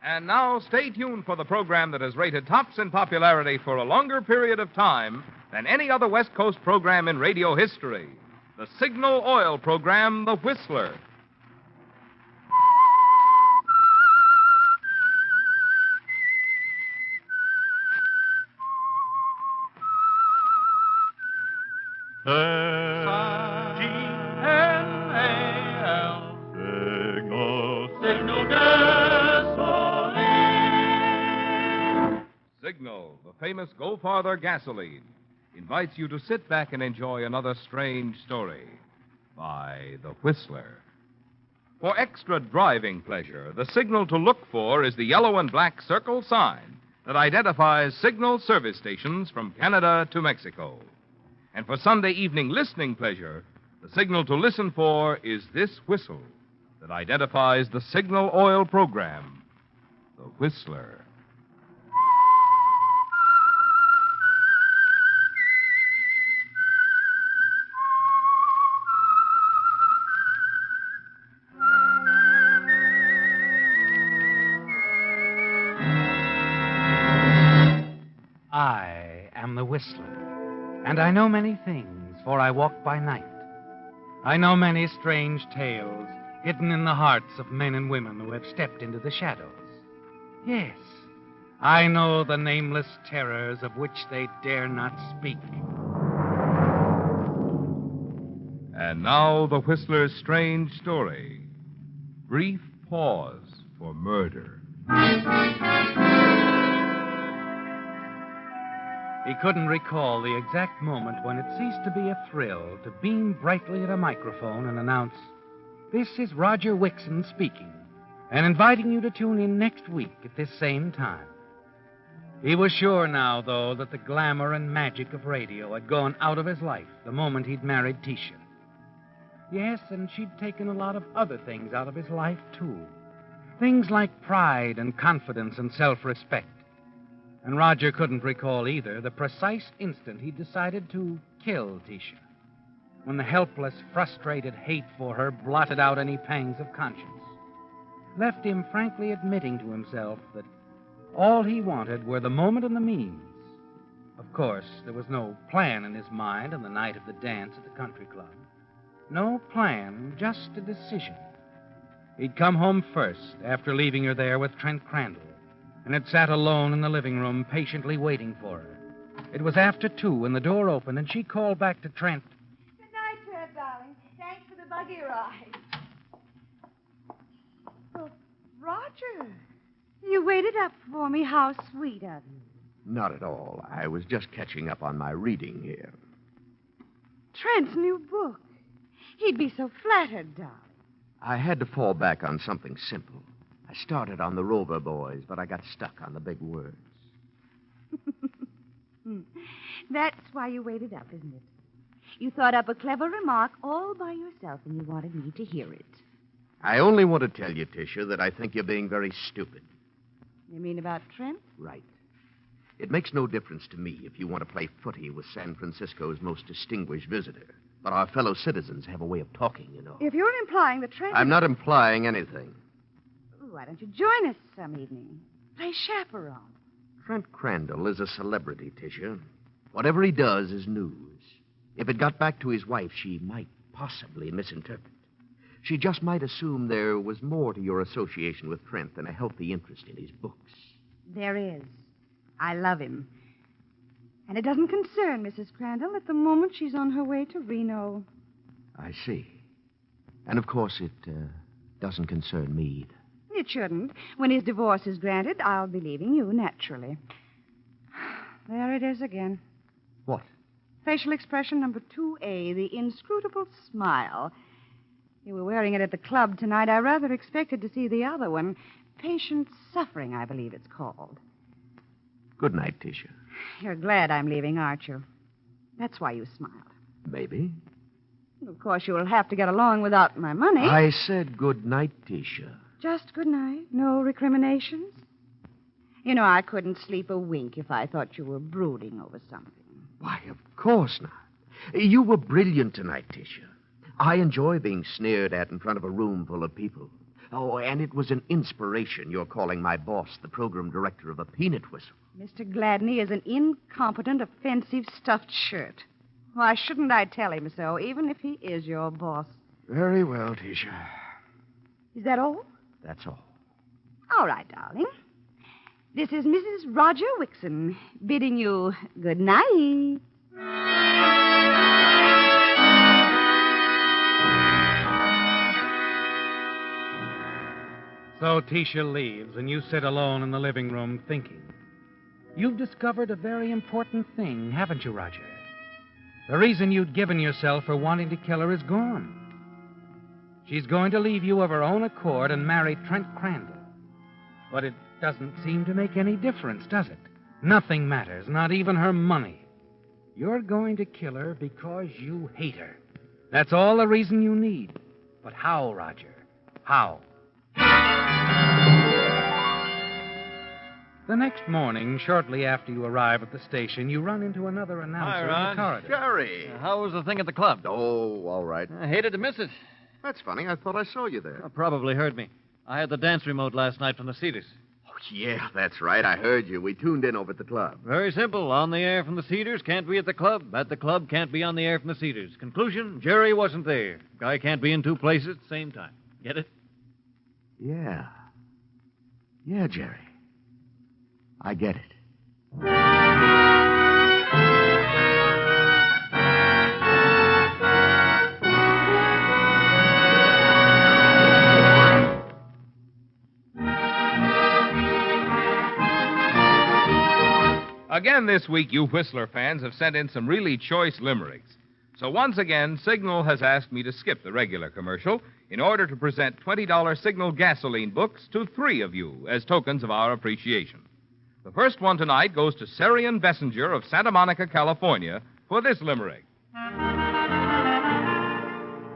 And now, stay tuned for the program that has rated tops in popularity for a longer period of time than any other West Coast program in radio history. The Signal Oil program, The Whistler. Signal, the famous Go Farther gasoline, invites you to sit back and enjoy another strange story by The Whistler. For extra driving pleasure, the signal to look for is the yellow and black circle sign that identifies Signal service stations from Canada to Mexico. And for Sunday evening listening pleasure, the signal to listen for is this whistle that identifies the Signal Oil program, The Whistler. I am the Whistler, and I know many things, for I walk by night. I know many strange tales hidden in the hearts of men and women who have stepped into the shadows. Yes, I know the nameless terrors of which they dare not speak. And now, the Whistler's strange story. Brief pause for murder. He couldn't recall the exact moment when it ceased to be a thrill to beam brightly at a microphone and announce, "This is Roger Wixon speaking, and inviting you to tune in next week at this same time." He was sure now, though, that the glamour and magic of radio had gone out of his life the moment he'd married Tisha. Yes, and she'd taken a lot of other things out of his life, too. Things like pride and confidence and self-respect. And Roger couldn't recall either the precise instant he decided to kill Tisha, when the helpless, frustrated hate for her blotted out any pangs of conscience, left him frankly admitting to himself that all he wanted were the moment and the means. Of course, there was no plan in his mind on the night of the dance at the country club. No plan, just a decision. He'd come home first after leaving her there with Trent Crandall, and had sat alone in the living room, patiently waiting for her. It was after 2 when the door opened, and she called back to Trent. Good night, Trent, darling. Thanks for the buggy ride. Oh, Roger, you waited up for me. How sweet of you. Not at all. I was just catching up on my reading here. Trent's new book. He'd be so flattered, darling. I had to fall back on something simple. I started on the Rover Boys, but I got stuck on the big words. That's why you waited up, isn't it? You thought up a clever remark all by yourself, and you wanted me to hear it. I only want to tell you, Tisha, that I think you're being very stupid. You mean about Trent? Right. It makes no difference to me if you want to play footy with San Francisco's most distinguished visitor. But our fellow citizens have a way of talking, you know. If you're implying that Trent... I'm not implying anything. Why don't you join us some evening? Play chaperone. Trent Crandall is a celebrity, Tisha. Whatever he does is news. If it got back to his wife, she might possibly misinterpret. She just might assume there was more to your association with Trent than a healthy interest in his books. There is. I love him. And it doesn't concern Mrs. Crandall at the moment she's on her way to Reno. I see. And, of course, it doesn't concern me either. It shouldn't. When his divorce is granted, I'll be leaving you, naturally. There it is again. What? Facial expression number 2A, the inscrutable smile. You were wearing it at the club tonight. I rather expected to see the other one. Patient suffering, I believe it's called. Good night, Tisha. You're glad I'm leaving, aren't you? That's why you smiled. Maybe. Of course, you'll have to get along without my money. I said good night, Tisha. Just good night? No recriminations? You know, I couldn't sleep a wink if I thought you were brooding over something. Why, of course not. You were brilliant tonight, Tisha. I enjoy being sneered at in front of a room full of people. Oh, and it was an inspiration, your calling my boss the program director of a peanut whistle. Mr. Gladney is an incompetent, offensive, stuffed shirt. Why shouldn't I tell him so, even if he is your boss? Very well, Tisha. Is that all? That's all. All right, darling. This is Mrs. Roger Wixon bidding you good night. So Tisha leaves, and you sit alone in the living room thinking. You've discovered a very important thing, haven't you, Roger? The reason you'd given yourself for wanting to kill her is gone. She's going to leave you of her own accord and marry Trent Crandall. But it doesn't seem to make any difference, does it? Nothing matters, not even her money. You're going to kill her because you hate her. That's all the reason you need. But how, Roger? How? The next morning, shortly after you arrive at the station, you run into another announcer in the corridor. Jerry. How was the thing at the club? Oh, all right. I hated to miss it. That's funny. I thought I saw you there. Probably heard me. I had the dance remote last night from the Cedars. Oh, yeah, that's right. I heard you. We tuned in over at the club. Very simple. On the air from the Cedars, can't be at the club. At the club, can't be on the air from the Cedars. Conclusion, Jerry wasn't there. Guy can't be in two places at the same time. Get it? Yeah. Yeah, Jerry. I get it. Again this week, you Whistler fans have sent in some really choice limericks. So once again, Signal has asked me to skip the regular commercial in order to present $20 Signal gasoline books to 3 of you as tokens of our appreciation. The first one tonight goes to Serian Bessinger of Santa Monica, California, for this limerick.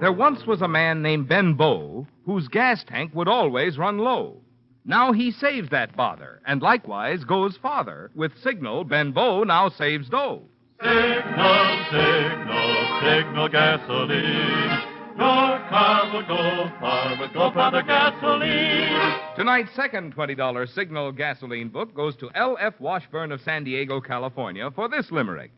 There once was a man named Ben Bow whose gas tank would always run low. Now he saves that bother, and likewise goes farther. With Signal, Ben Bow now saves dough. Signal, signal, signal gasoline. Your car will go far with Go Father gasoline. Tonight's second $20 Signal gasoline book goes to L.F. Washburn of San Diego, California, for this limerick.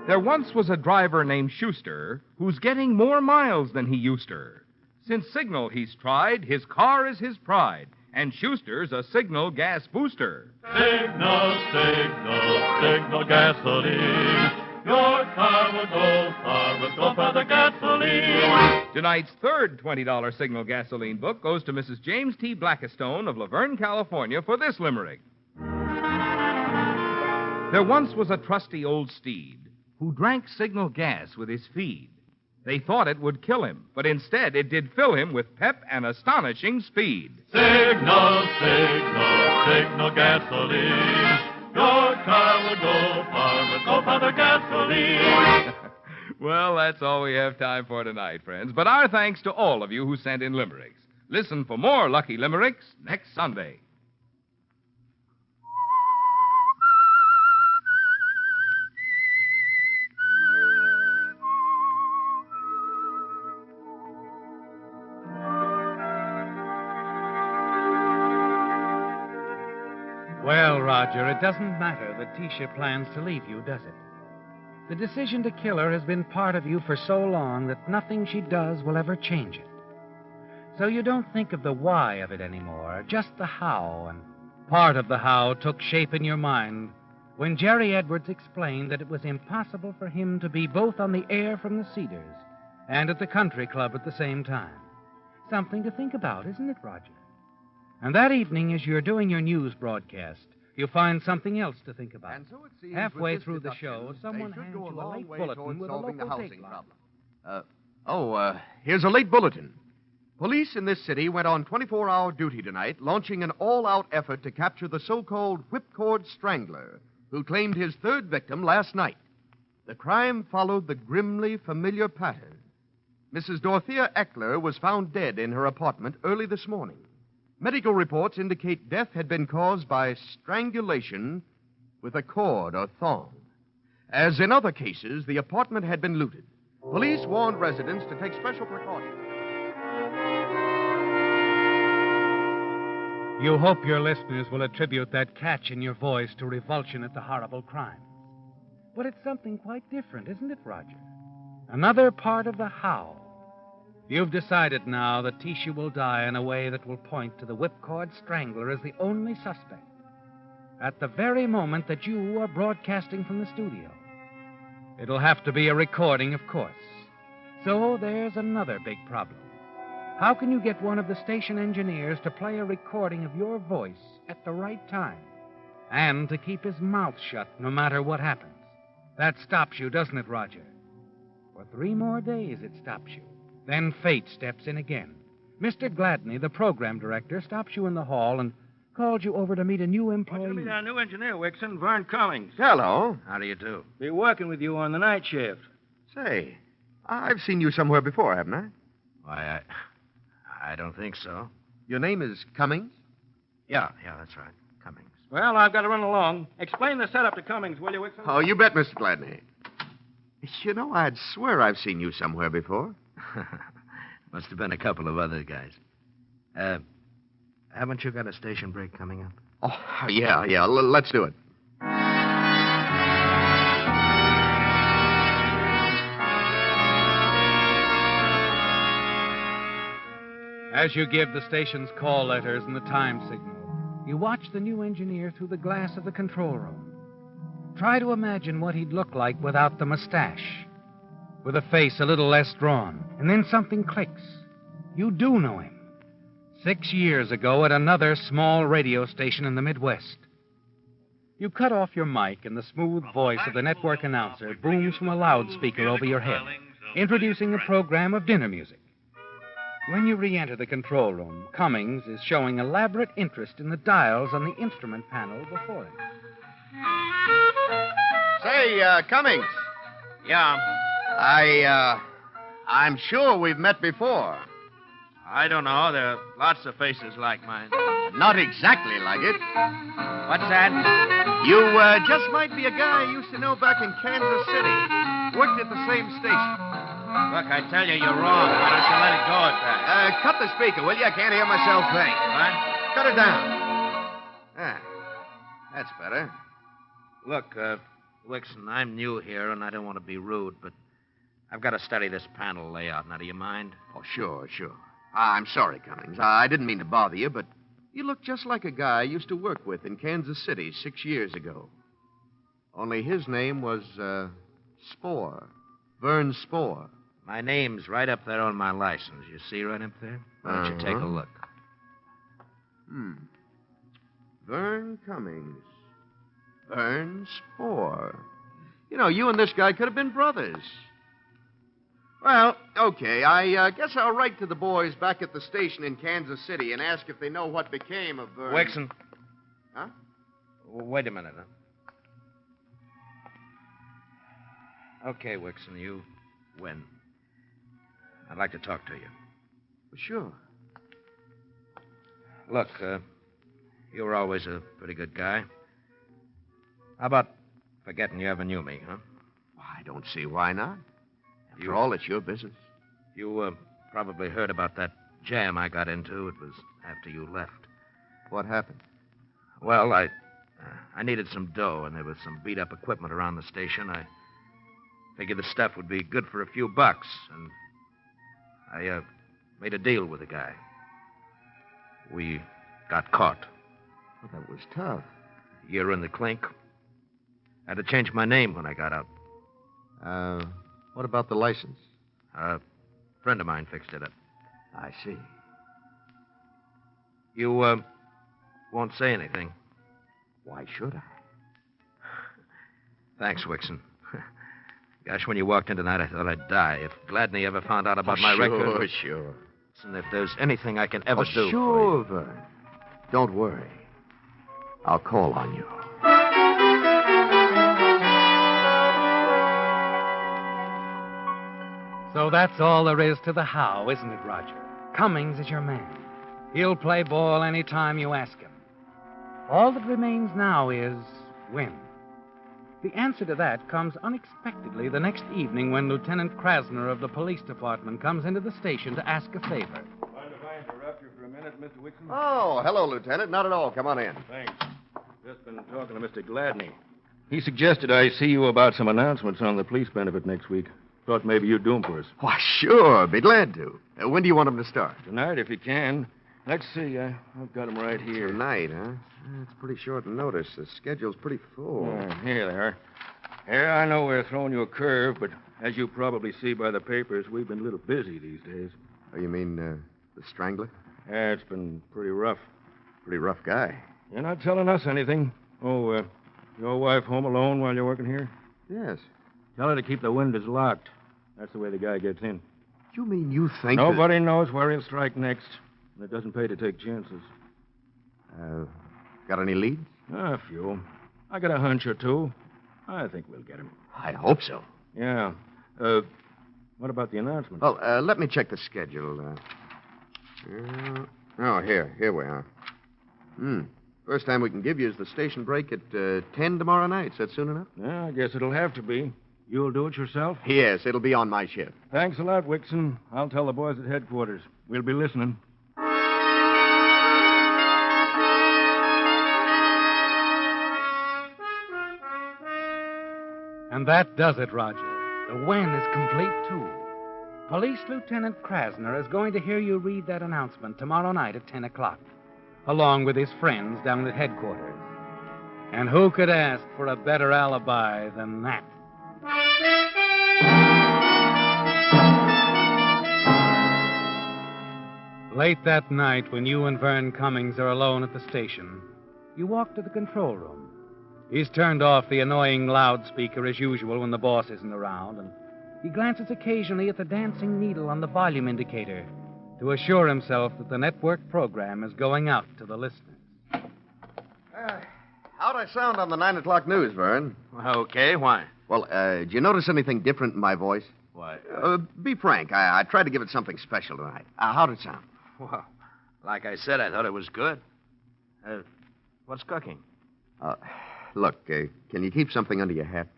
There once was a driver named Schuster who's getting more miles than he used to. Since Signal he's tried, his car is his pride, and Schuster's a Signal gas booster. Signal, signal, signal gasoline. Your car will go far with Go Father gasoline. Tonight's third $20 Signal gasoline book goes to Mrs. James T. Blackistone of Laverne, California, for this limerick. There once was a trusty old steed who drank Signal gas with his feed. They thought it would kill him, but instead it did fill him with pep and astonishing speed. Signal, signal, signal gasoline. Your car will go far with Go Father gasoline. Well, that's all we have time for tonight, friends. But our thanks to all of you who sent in limericks. Listen for more Lucky Limericks next Sunday. Well, Roger, it doesn't matter that Tisha plans to leave you, does it? The decision to kill her has been part of you for so long that nothing she does will ever change it. So you don't think of the why of it anymore, just the how, and part of the how took shape in your mind when Jerry Edwards explained that it was impossible for him to be both on the air from the Cedars and at the country club at the same time. Something to think about, isn't it, Roger? And that evening, as you're doing your news broadcast, you'll find something else to think about. And so it seems Halfway with this through the deduction, show, someone they should hands go you a long late way bulletin towards with a solving the local housing take line. problem. Here's a late bulletin. Police in this city went on 24-hour duty tonight, launching an all-out effort to capture the so-called whipcord strangler who claimed his third victim last night. The crime followed the grimly familiar pattern. Mrs. Dorothea Eckler was found dead in her apartment early this morning. Medical reports indicate death had been caused by strangulation with a cord or thong. As in other cases, the apartment had been looted. Police warned residents to take special precautions. You hope your listeners will attribute that catch in your voice to revulsion at the horrible crime. But it's something quite different, isn't it, Roger? Another part of the how. You've decided now that Tisha will die in a way that will point to the whipcord strangler as the only suspect. At the very moment that you are broadcasting from the studio. It'll have to be a recording, of course. So there's another big problem. How can you get one of the station engineers to play a recording of your voice at the right time? And to keep his mouth shut no matter what happens? That stops you, doesn't it, Roger? For 3 more days it stops you. Then fate steps in again. Mr. Gladney, the program director, stops you in the hall and calls you over to meet a new employee. Want you to meet our new engineer, Wixon, Vern Cummings. Hello. How do you do? Be working with you on the night shift. Say, I've seen you somewhere before, haven't I? Why, I don't think so. Your name is Cummings? Yeah, that's right. Cummings. Well, I've got to run along. Explain the setup to Cummings, will you, Wixon? Oh, you bet, Mr. Gladney. You know, I'd swear I've seen you somewhere before. Must have been a couple of other guys. Haven't you got a station break coming up? Oh, yeah. Let's do it. As you give the station's call letters and the time signal, you watch the new engineer through the glass of the control room. Try to imagine what he'd look like without the mustache, with a face a little less drawn, and then something clicks. You do know him. 6 years ago at another small radio station in the Midwest. You cut off your mic, and the smooth voice of the network announcer booms from a loudspeaker over your head, introducing a program of dinner music. When you re-enter the control room, Cummings is showing elaborate interest in the dials on the instrument panel before him. Say, Cummings. Yeah. I'm sure we've met before. I don't know. There are lots of faces like mine. Not exactly like it. What's that? You just might be a guy I used to know back in Kansas City. Worked at the same station. Look, I tell you, you're wrong. Why don't you let it go at that? Cut the speaker, will you? I can't hear myself think. What? Cut it down. That's better. Look, Wixon, I'm new here, and I don't want to be rude, but I've got to study this panel layout. Now, do you mind? Oh, sure. I'm sorry, Cummings. I didn't mean to bother you, but you look just like a guy I used to work with in Kansas City 6 years ago. Only his name was, Spore. Vern Spore. My name's right up there on my license. You see right up there? Why don't you take a look? Vern Cummings. Vern Spore. You know, you and this guy could have been brothers. Well, okay. I guess I'll write to the boys back at the station in Kansas City and ask if they know what became of Vern. Wixon. Huh? Wait a minute. Okay, Wixon, you win. I'd like to talk to you. Sure. Look, you were always a pretty good guy. How about forgetting you ever knew me, huh? Well, I don't see why not. After all, it's your business. You probably heard about that jam I got into. It was after you left. What happened? Well, I needed some dough, and there was some beat-up equipment around the station. I figured the stuff would be good for a few bucks, and I made a deal with the guy. We got caught. Well, that was tough. Year in the clink. I had to change my name when I got out. What about the license? A friend of mine fixed it up. I see. You won't say anything. Why should I? Thanks, Wixon. Gosh, when you walked in tonight, I thought I'd die. If Gladney ever found out about my record... Sure. And if there's anything I can ever do sure, for you... Vern. Don't worry. I'll call on you. So that's all there is to the how, isn't it, Roger? Cummings is your man. He'll play ball any time you ask him. All that remains now is when. The answer to that comes unexpectedly the next evening when Lieutenant Krasner of the police department comes into the station to ask a favor. Mind if I interrupt you for a minute, Mr. Wixon? Oh, hello, Lieutenant. Not at all. Come on in. Thanks. Just been talking to Mr. Gladney. He suggested I see you about some announcements on the police benefit next week. Thought maybe you'd do them for us. Why, sure. Be glad to. When do you want them to start? Tonight, if you can. Let's see. I've got them right here. Tonight, huh? It's pretty short notice. The schedule's pretty full. Here they are. Here, I know we're throwing you a curve, but as you probably see by the papers, we've been a little busy these days. Oh, you mean the Strangler? Yeah, it's been pretty rough. Pretty rough guy. You're not telling us anything. Oh, your wife home alone while you're working here? Yes. Tell her to keep the windows locked. That's the way the guy gets in. You mean you think Nobody knows where he'll strike next. And it doesn't pay to take chances. Got any leads? A few. I got a hunch or two. I think we'll get him. I hope so. Yeah. What about the announcement? Well, let me check the schedule. Here we are. First time we can give you is the station break at 10 tomorrow night. Is that soon enough? Yeah, I guess it'll have to be. You'll do it yourself? Yes, it'll be on my shift. Thanks a lot, Wixon. I'll tell the boys at headquarters. We'll be listening. And that does it, Roger. The when is complete, too. Police Lieutenant Krasner is going to hear you read that announcement tomorrow night at 10 o'clock, along with his friends down at headquarters. And who could ask for a better alibi than that? Late that night, when you and Vern Cummings are alone at the station, you walk to the control room. He's turned off the annoying loudspeaker as usual when the boss isn't around, and he glances occasionally at the dancing needle on the volume indicator to assure himself that the network program is going out to the listeners. How'd I sound on the 9 o'clock news, Vern? Okay, why? Well, did you notice anything different in my voice? Why? Be frank. I tried to give it something special tonight. How'd it sound? Well, like I said, I thought it was good. What's cooking? Look, can you keep something under your hat?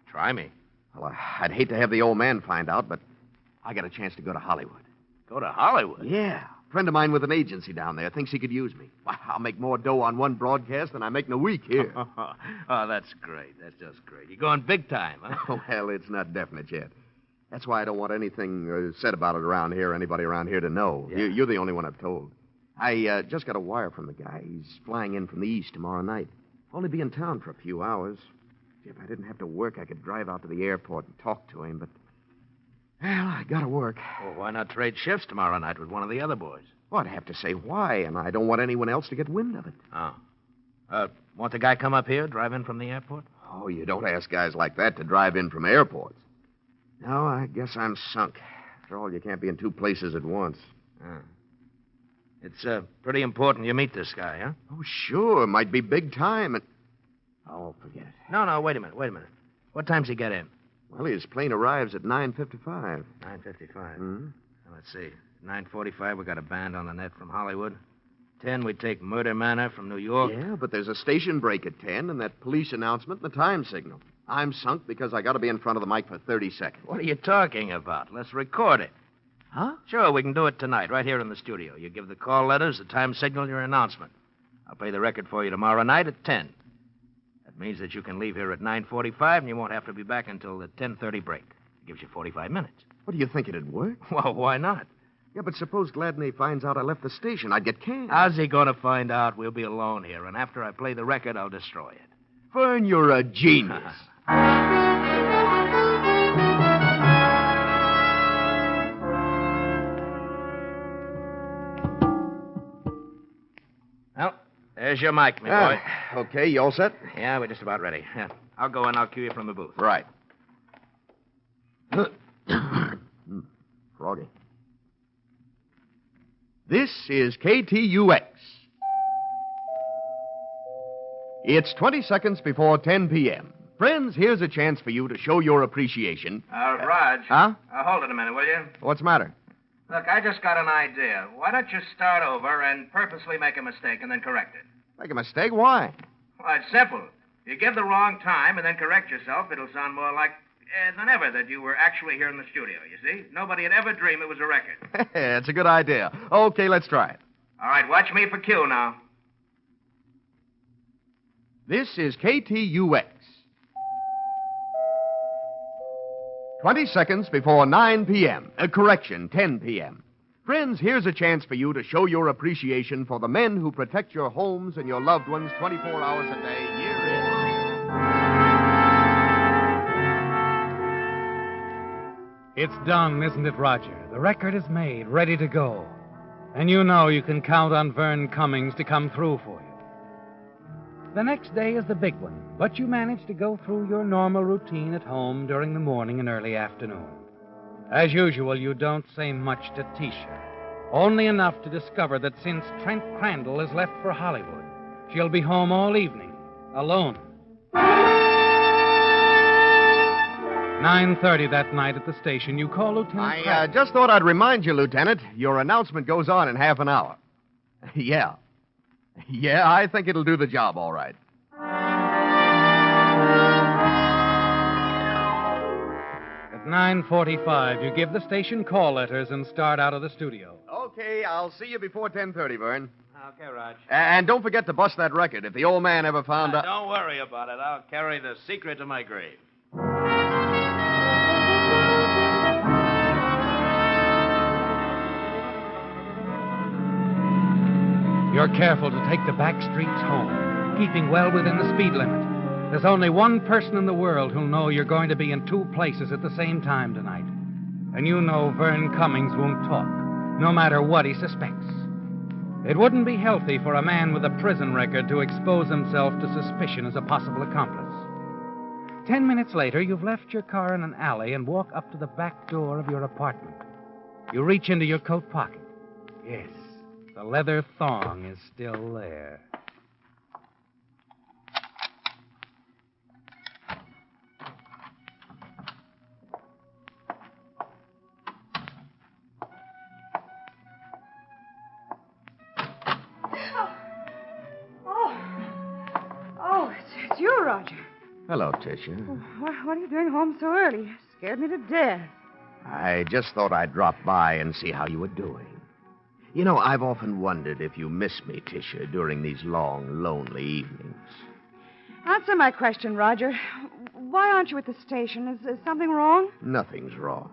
Try me. Well, I'd hate to have the old man find out, but I got a chance to go to Hollywood. Go to Hollywood? Yeah. A friend of mine with an agency down there thinks he could use me. Well, I'll make more dough on one broadcast than I make in a week here. Oh, that's great. That's just great. You're going big time, huh? Well, it's not definite yet. That's why I don't want anything said about it around here, anybody around here to know. Yeah. You're the only one I've told. I just got a wire from the guy. He's flying in from the east tomorrow night. Only be in town for a few hours. If I didn't have to work, I could drive out to the airport and talk to him, but... Well, I gotta work. Well, why not trade shifts tomorrow night with one of the other boys? Well, I'd have to say why, and I don't want anyone else to get wind of it. Oh. Want the guy come up here, drive in from the airport? Oh, you don't ask guys like that to drive in from airports. No, I guess I'm sunk. After all, you can't be in two places at once. It's pretty important you meet this guy, huh? Oh, sure. Might be big time. And... Oh, forget it. No, wait a minute. What time's he get in? Well, his plane arrives at 9:55. 9:55. Hmm? Let's see. 9:45, we got a band on the net from Hollywood. 10, we take Murder Manor from New York. Yeah, but there's a station break at 10 and that police announcement and the time signal. I'm sunk because I got to be in front of the mic for 30 seconds. What are you talking about? Let's record it. Huh? Sure, we can do it tonight, right here in the studio. You give the call letters, the time signal, your announcement. I'll play the record for you tomorrow night at 10. That means that you can leave here at 9:45, and you won't have to be back until the 10:30 break. It gives you 45 minutes. What do you think, it'd work? Well, why not? Yeah, but suppose Gladney finds out I left the station. I'd get canned. How's he going to find out? We'll be alone here, and after I play the record, I'll destroy it. Fern, you're a genius. Well, there's your mic, my boy. Okay, you all set? Yeah, we're just about ready. Yeah. I'll go and I'll cue you from the booth. Right. Froggy. This is KTUX. It's 20 seconds before 10 p.m. Friends, here's a chance for you to show your appreciation. Raj. Huh? Hold it a minute, will you? What's the matter? Look, I just got an idea. Why don't you start over and purposely make a mistake and then correct it? Make a mistake? Why? Well, it's simple. If you give the wrong time and then correct yourself, it'll sound more like than ever that you were actually here in the studio, you see? Nobody would ever dream it was a record. It's a good idea. Okay, let's try it. All right, watch me for cue now. This is KTUX. 20 seconds before 9 p.m. Correction, 10 p.m. Friends, here's a chance for you to show your appreciation for the men who protect your homes and your loved ones 24 hours a day, year in. It's done, isn't it, Roger? The record is made, ready to go. And you know you can count on Vern Cummings to come through for you. The next day is the big one, but you manage to go through your normal routine at home during the morning and early afternoon. As usual, you don't say much to Tisha, only enough to discover that since Trent Crandall has left for Hollywood, she'll be home all evening, alone. 9:30 that night at the station, you call Lieutenant I just thought I'd remind you, Lieutenant, your announcement goes on in half an hour. Yeah, I think it'll do the job all right. At 9:45, you give the station call letters and start out of the studio. Okay, I'll see you before 10:30, Vern. Okay, Raj. And don't forget to bust that record. If the old man ever found out... Don't worry about it. I'll carry the secret to my grave. You're careful to take the back streets home, keeping well within the speed limit. There's only one person in the world who'll know you're going to be in two places at the same time tonight. And you know Vern Cummings won't talk, no matter what he suspects. It wouldn't be healthy for a man with a prison record to expose himself to suspicion as a possible accomplice. 10 minutes later, you've left your car in an alley and walk up to the back door of your apartment. You reach into your coat pocket. Yes. The leather thong is still there. Oh, it's you, Roger. Hello, Tisha. What are you doing home so early? You scared me to death. I just thought I'd drop by and see how you were doing. You know, I've often wondered if you miss me, Tisha, during these long, lonely evenings. Answer my question, Roger. Why aren't you at the station? Is something wrong? Nothing's wrong.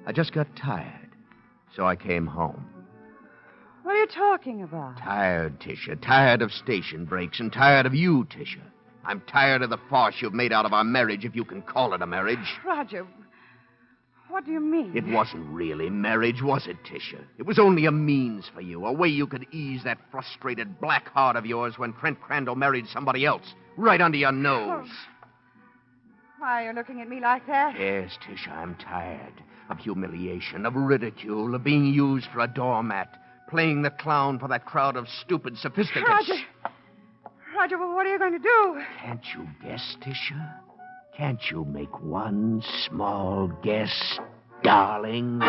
I just got tired, so I came home. What are you talking about? Tired, Tisha. Tired of station breaks and tired of you, Tisha. I'm tired of the farce you've made out of our marriage, if you can call it a marriage. Roger, what do you mean? It wasn't really marriage, was it, Tisha? It was only a means for you, a way you could ease that frustrated black heart of yours when Trent Crandall married somebody else, right under your nose. Why are you looking at me like that? Yes, Tisha, I'm tired of humiliation, of ridicule, of being used for a doormat, playing the clown for that crowd of stupid sophisticates. Roger, well, what are you going to do? Can't you guess, Tisha? Can't you make one small guess, darling?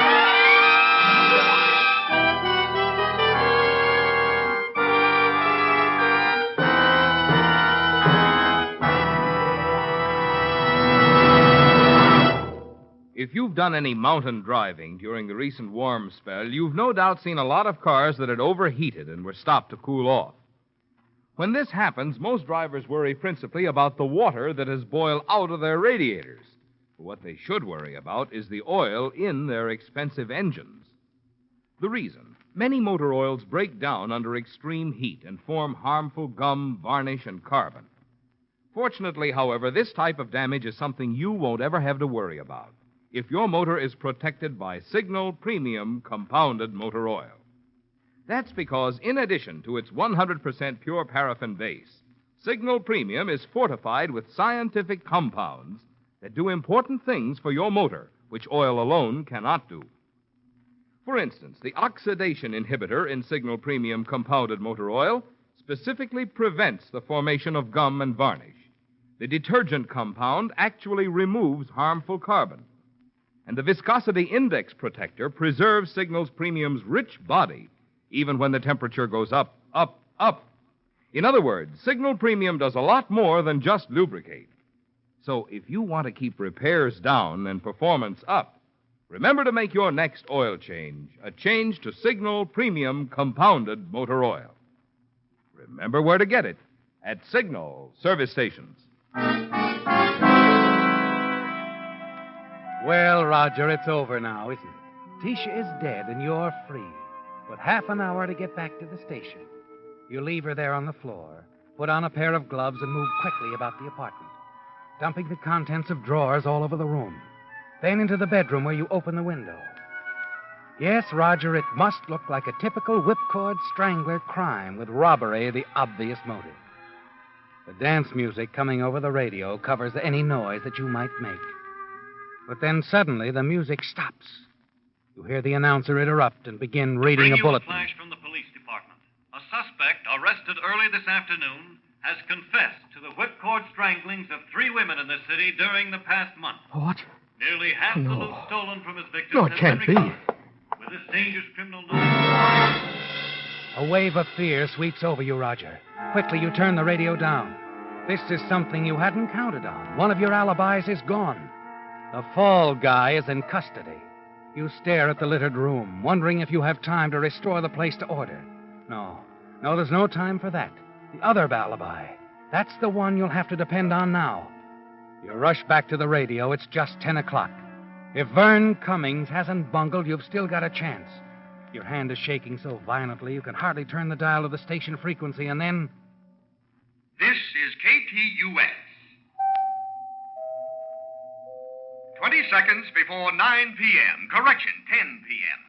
If you've done any mountain driving during the recent warm spell, you've no doubt seen a lot of cars that had overheated and were stopped to cool off. When this happens, most drivers worry principally about the water that has boiled out of their radiators. But what they should worry about is the oil in their expensive engines. The reason: many motor oils break down under extreme heat and form harmful gum, varnish, and carbon. Fortunately, however, this type of damage is something you won't ever have to worry about if your motor is protected by Signal Premium Compounded Motor Oil. That's because, in addition to its 100% pure paraffin base, Signal Premium is fortified with scientific compounds that do important things for your motor, which oil alone cannot do. For instance, the oxidation inhibitor in Signal Premium Compounded Motor Oil specifically prevents the formation of gum and varnish. The detergent compound actually removes harmful carbon. And the viscosity index protector preserves Signal's Premium's rich body even when the temperature goes up, up, up. In other words, Signal Premium does a lot more than just lubricate. So if you want to keep repairs down and performance up, remember to make your next oil change a change to Signal Premium Compounded Motor Oil. Remember where to get it at Signal service stations. Well, Roger, it's over now, isn't it? Tisha is dead and you're free. With half an hour to get back to the station. You leave her there on the floor, put on a pair of gloves, and move quickly about the apartment, dumping the contents of drawers all over the room. Then into the bedroom where you open the window. Yes, Roger, it must look like a typical whipcord strangler crime with robbery the obvious motive. The dance music coming over the radio covers any noise that you might make. But then suddenly the music stops. You hear the announcer interrupt and begin reading a bulletin. Bring you a flash from the police department. A suspect arrested early this afternoon has confessed to the whipcord stranglings of 3 women in this city during the past month. What? Nearly half the No. loot stolen from his victims No, it has can't been be. recovered. With this dangerous criminal loot... A wave of fear sweeps over you, Roger. Quickly, you turn the radio down. This is something you hadn't counted on. One of your alibis is gone. The fall guy is in custody. You stare at the littered room, wondering if you have time to restore the place to order. No, there's no time for that. The other alibi. That's the one you'll have to depend on now. You rush back to the radio. It's just 10 o'clock. If Vern Cummings hasn't bungled, you've still got a chance. Your hand is shaking so violently you can hardly turn the dial of the station frequency, and then... This is KTUS. 20 seconds before 9 p.m. Correction, 10 p.m.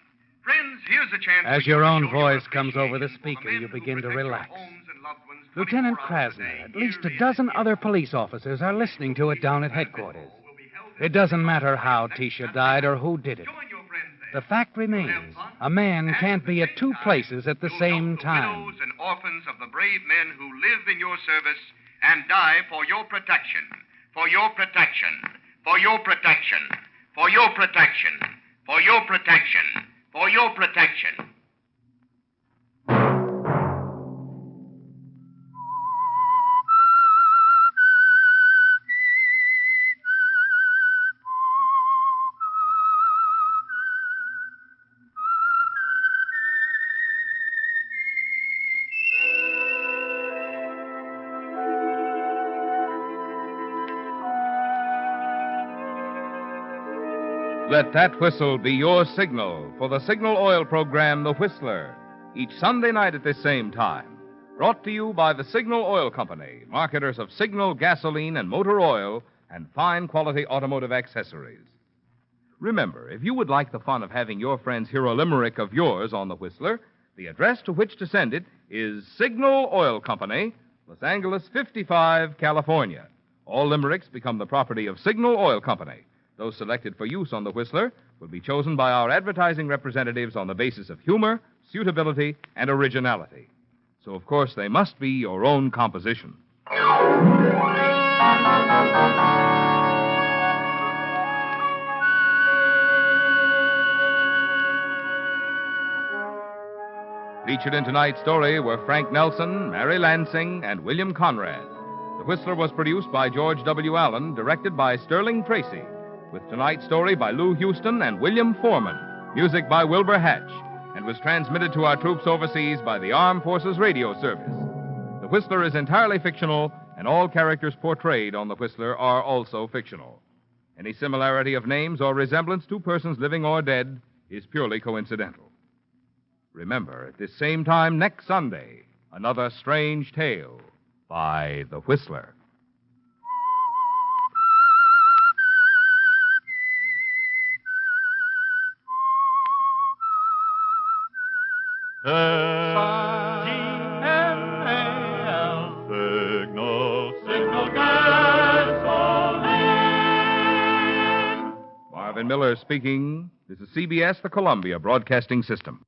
Friends, here's a chance... As for your you to own show your voice comes over the appreciation for speaker, men you who begin to protect your relax. homes and loved ones Lieutenant 24 hours a Krasner, day, at least year a in dozen and other year police officers are listening to it down at headquarters. It doesn't matter how Tisha died or who did it. Join your friends there. The fact remains, a man can't be at 2 places at the same You'll help the time. widows and orphans of the brave men who live in your service and die for your protection. For your protection. For your protection. For your protection. For your protection. For your protection. Let that whistle be your signal for the Signal Oil program, The Whistler, each Sunday night at this same time. Brought to you by the Signal Oil Company, marketers of Signal gasoline and motor oil and fine quality automotive accessories. Remember, if you would like the fun of having your friends hear a limerick of yours on The Whistler, the address to which to send it is Signal Oil Company, Los Angeles 55, California. All limericks become the property of Signal Oil Company. Those selected for use on The Whistler will be chosen by our advertising representatives on the basis of humor, suitability, and originality. So, of course, they must be your own composition. Featured in tonight's story were Frank Nelson, Mary Lansing, and William Conrad. The Whistler was produced by George W. Allen, directed by Sterling Tracy, with tonight's story by Lou Houston and William Foreman, music by Wilbur Hatch, and was transmitted to our troops overseas by the Armed Forces Radio Service. The Whistler is entirely fictional, and all characters portrayed on The Whistler are also fictional. Any similarity of names or resemblance to persons living or dead is purely coincidental. Remember, at this same time next Sunday, another strange tale by The Whistler. S-I-G-N-A-L. Signal gasoline. Marvin Miller speaking. This is CBS, the Columbia Broadcasting System.